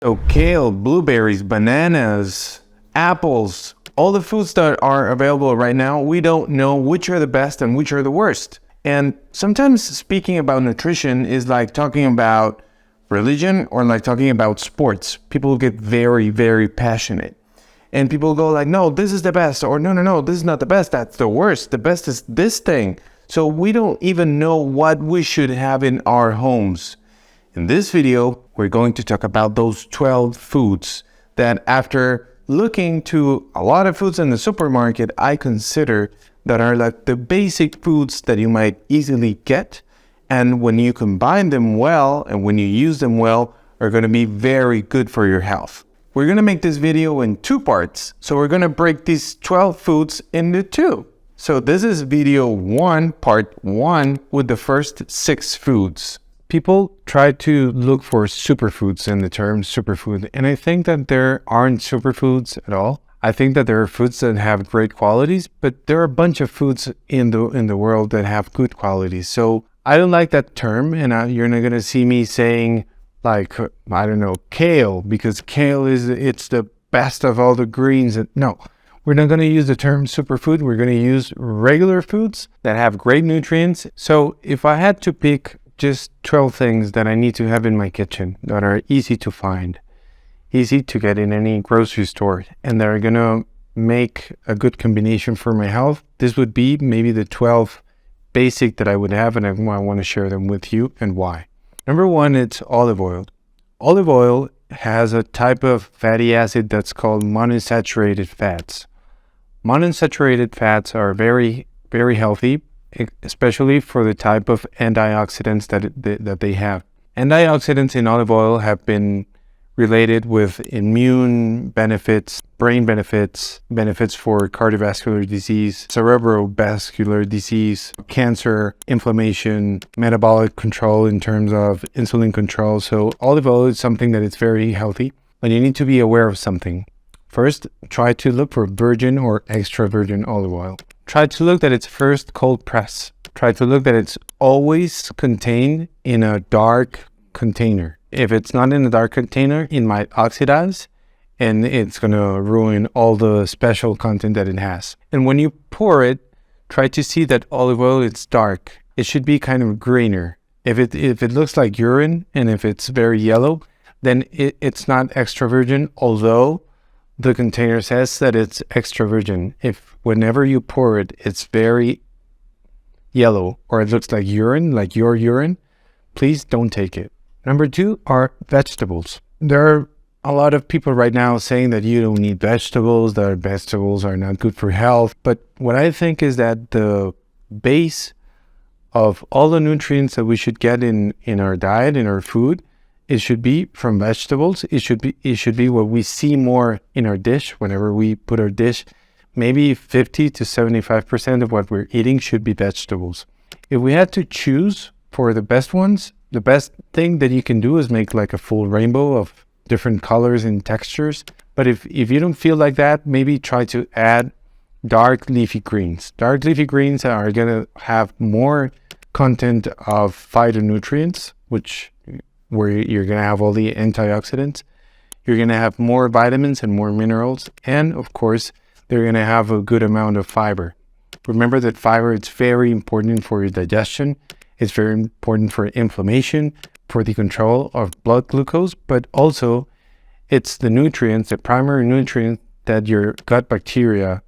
So kale, blueberries, bananas, apples, all the foods that are available right now, we don't know which are the best and which are the worst. And sometimes speaking about nutrition is like talking about religion or like talking about sports. People get very, very passionate. And people go like, no, this is the best, or no, this is not the best, that's the worst. The best is this thing. So we don't even know what we should have in our homes. In this video, we're going to talk about those 12 foods that after looking to a lot of foods in the supermarket, I consider that are like the basic foods that you might easily get. And when you combine them well and when you use them well, are going to be very good for your health. We're going to make this video in two parts. So we're going to break these 12 foods into two. So this is video 1, part 1 with the first 6 foods. People try to look for superfoods in the term superfood, and I think that there aren't superfoods at all. I think that there are foods that have great qualities, but there are a bunch of foods in the world that have good qualities. So I don't like that term, and you're not gonna see me saying like, I don't know, kale, because kale it's the best of all the greens. No, we're not gonna use the term superfood. We're gonna use regular foods that have great nutrients. So if I had to pick just 12 things that I need to have in my kitchen that are easy to find, easy to get in any grocery store, and that are gonna make a good combination for my health, this would be maybe the 12 basic that I would have, and I want to share them with you and why. Number 1, it's olive oil. Olive oil has a type of fatty acid that's called monounsaturated fats. Monounsaturated fats are very, very healthy, especially for the type of antioxidants that they have. Antioxidants in olive oil have been related with immune benefits, brain benefits, benefits for cardiovascular disease, cerebrovascular disease, cancer, inflammation, metabolic control in terms of insulin control. So olive oil is something that is very healthy, but you need to be aware of something. First, try to look for virgin or extra virgin olive oil. Try to look that it's first cold press. Try to look that it's always contained in a dark container. If it's not in a dark container, it might oxidize and it's going to ruin all the special content that it has. And when you pour it, try to see that olive oil is dark. It should be kind of greener. If it looks like urine and if it's very yellow, then it's not extra virgin, although the container says that it's extra virgin. If whenever you pour it, it's very yellow or it looks like urine, like your urine, please don't take it. Number 2 are vegetables. There are a lot of people right now saying that you don't need vegetables, that vegetables are not good for health. But what I think is that the base of all the nutrients that we should get in our diet, in our food, it should be from vegetables. It should be what we see more in our dish whenever we put our dish. Maybe 50 to 75% of what we're eating should be vegetables. If we had to choose for the best ones, the best thing that you can do is make like a full rainbow of different colors and textures. But if you don't feel like that, maybe try to add dark leafy greens. Dark leafy greens are gonna have more content of phytonutrients, where you're going to have all the antioxidants. You're going to have more vitamins and more minerals. And of course, they're going to have a good amount of fiber. Remember that fiber is very important for your digestion. It's very important for inflammation, for the control of blood glucose, but also it's the nutrients, the primary nutrients that your gut bacteria,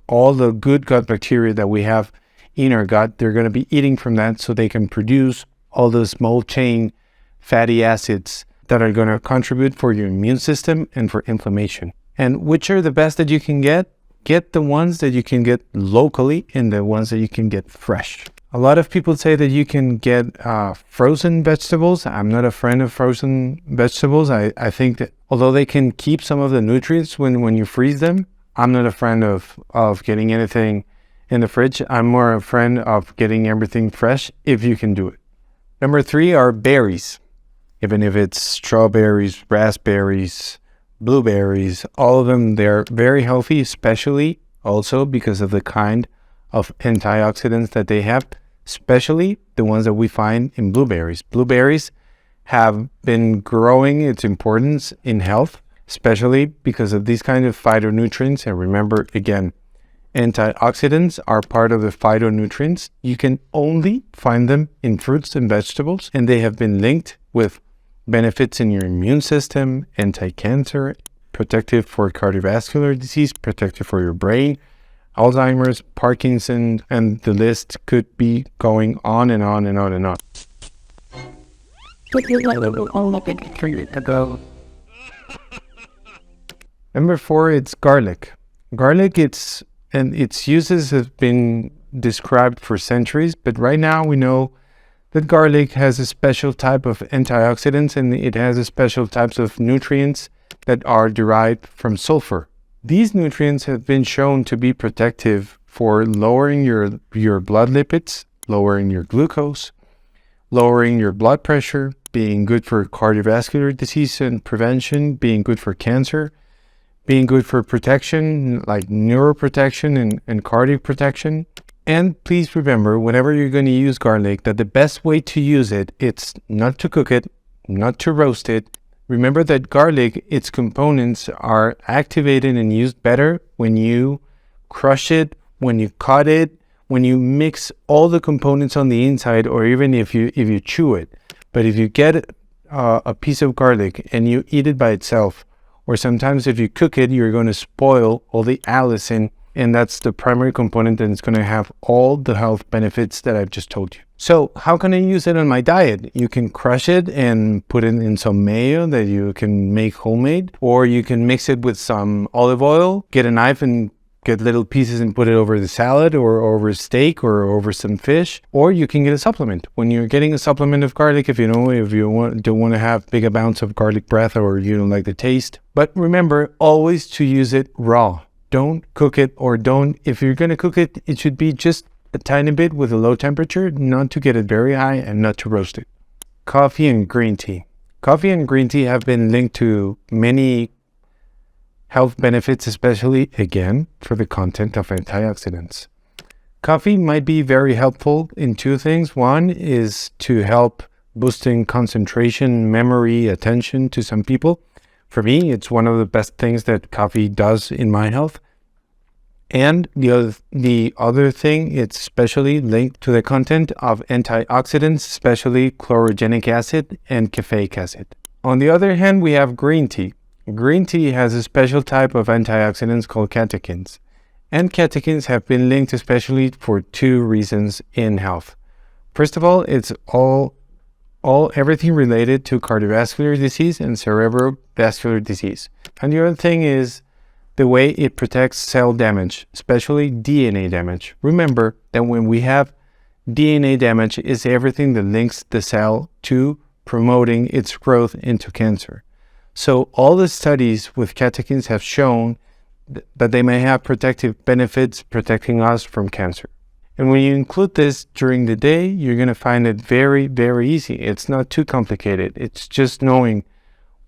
all the good gut bacteria that we have in our gut, they're going to be eating from that so they can produce all those small chain fatty acids that are going to contribute for your immune system and for inflammation. And which are the best that you can get? Get the ones that you can get locally and the ones that you can get fresh. A lot of people say that you can get frozen vegetables. I'm not a friend of frozen vegetables. I think that although they can keep some of the nutrients when you freeze them, I'm not a friend of getting anything in the fridge. I'm more a friend of getting everything fresh if you can do it. Number 3 are berries. Even if it's strawberries, raspberries, blueberries, all of them, they're very healthy, especially also because of the kind of antioxidants that they have, especially the ones that we find in blueberries. Blueberries have been growing its importance in health, especially because of these kind of phytonutrients. And remember, again, antioxidants are part of the phytonutrients. You can only find them in fruits and vegetables, and they have been linked with benefits in your immune system, anti-cancer, protective for cardiovascular disease, protective for your brain, Alzheimer's, Parkinson's, and the list could be going on and on and on and on. Number 4, it's garlic. Garlic, its uses have been described for centuries, but right now we know that garlic has a special type of antioxidants and it has a special types of nutrients that are derived from sulfur. These nutrients have been shown to be protective for lowering your blood lipids, lowering your glucose, lowering your blood pressure, being good for cardiovascular disease and prevention, being good for cancer, being good for protection, like neuroprotection and cardiac protection. And please remember, whenever you're going to use garlic, that the best way to use it, it's not to cook it, not to roast it. Remember that garlic, its components are activated and used better when you crush it, when you cut it, when you mix all the components on the inside, or even if you chew it. But if you get a piece of garlic and you eat it by itself, or sometimes if you cook it, you're going to spoil all the allicin, and that's the primary component, and it's going to have all the health benefits that I've just told you. So how can I use it on my diet? You can crush it and put it in some mayo that you can make homemade, or you can mix it with some olive oil, get a knife and get little pieces and put it over the salad or over steak or over some fish, or you can get a supplement. When you're getting a supplement of garlic, if you don't want to have big amounts of garlic breath or you don't like the taste. But remember always to use it raw. Don't cook it, or if you're going to cook it, it should be just a tiny bit with a low temperature, not to get it very high and not to roast it. Coffee and green tea. Coffee and green tea have been linked to many health benefits, especially, again, for the content of antioxidants. Coffee might be very helpful in 2 things. One is to help boosting concentration, memory, attention to some people. For me, it's one of the best things that coffee does in my health. And the other thing, it's especially linked to the content of antioxidants, especially chlorogenic acid and caffeic acid. On the other hand, we have green tea. Green tea has a special type of antioxidants called catechins. And catechins have been linked especially for 2 reasons in health. First of all, it's everything related to cardiovascular disease and cerebrovascular disease. And the other thing is the way it protects cell damage, especially DNA damage. Remember that when we have DNA damage, it's everything that links the cell to promoting its growth into cancer. So all the studies with catechins have shown that they may have protective benefits protecting us from cancer. And when you include this during the day, you're going to find it very, very easy. It's not too complicated. It's just knowing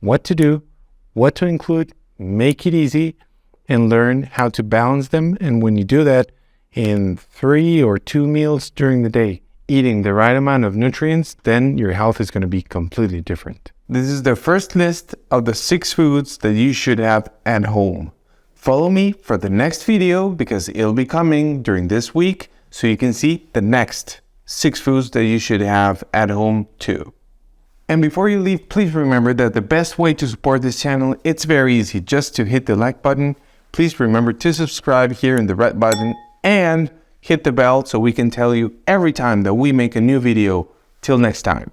what to do, what to include, make it easy, and learn how to balance them. And when you do that in 3 or 2 meals during the day, eating the right amount of nutrients, then your health is going to be completely different. This is the first list of the 6 foods that you should have at home. Follow me for the next video because it'll be coming during this week, so you can see the next 6 foods that you should have at home too. And before you leave, please remember that the best way to support this channel, it's very easy, just to hit the like button. Please remember to subscribe here in the red button and hit the bell so we can tell you every time that we make a new video. Till next time.